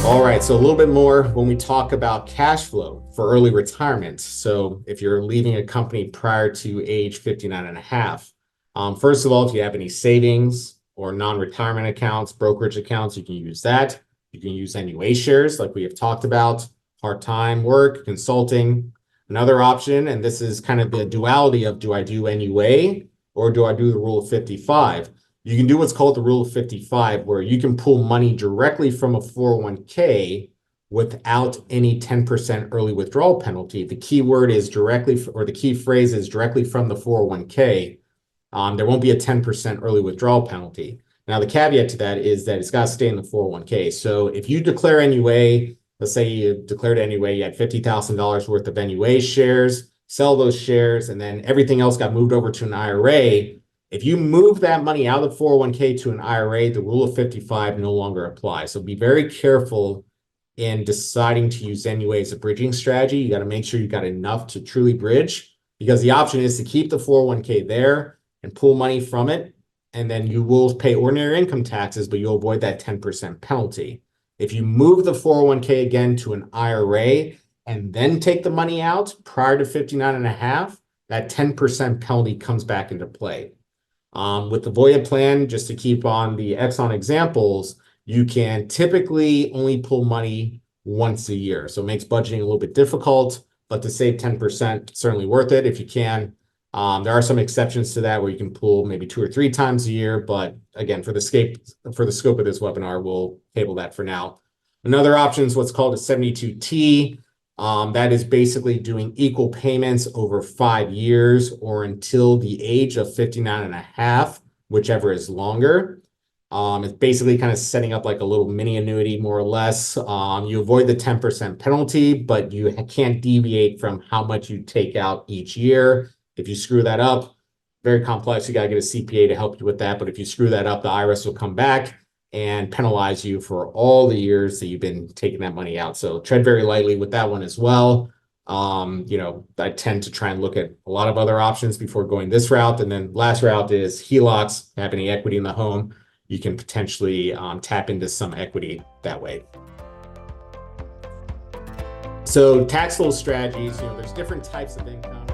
All right, so a little bit more when we talk about cash flow for early retirement. So if you're leaving a company prior to age 59 and a half, first of all, if you have any savings or non-retirement accounts, brokerage accounts, you can use that. You can use NUA shares like we have talked about, part-time work, consulting. Another option, and this is kind of the duality of do I do NUA or do I do the rule of 55? You can do what's called the rule of 55, where you can pull money directly from a 401k without any 10% early withdrawal penalty. The key word is directly, or the key phrase is directly from the 401k. There won't be a 10% early withdrawal penalty. Now, the caveat to that is that it's got to stay in the 401k. So if you declare NUA, let's say you declared NUA, you had $50,000 worth of NUA shares, sell those shares, and then everything else got moved over to an IRA. If you move that money out of the 401k to an IRA, the rule of 55 no longer applies. So be very careful in deciding to use NUA as a bridging strategy. You got to make sure you got enough to truly bridge, because the option is to keep the 401k there and pull money from it, and then you will pay ordinary income taxes, but you'll avoid that 10% penalty. If you move the 401k again to an IRA and then take the money out prior to 59 and a half, that 10% penalty comes back into play. With the Voya plan, just to keep on the Exxon examples, you can typically only pull money once a year. So it makes budgeting a little bit difficult, but to save 10%, certainly worth it if you can. There are some exceptions to that where you can pull maybe 2 or 3 times a year. But again, for the scope of this webinar, we'll table that for now. Another option is what's called a 72T. That is basically doing equal payments over 5 years or until the age of 59 and a half, whichever is longer. It's basically kind of setting up like a little mini annuity, more or less. You avoid the 10% penalty, but you can't deviate from how much you take out each year. If you screw that up, very complex. You got to get a CPA to help you with that. But if you screw that up, the IRS will come back and penalize you for all the years that you've been taking that money out. So tread very lightly with that one as well. I tend to try and look at a lot of other options before going this route. And then last route is HELOCs. Have any equity in the home, you can potentially tap into some equity that way. So taxable strategies, there's different types of income.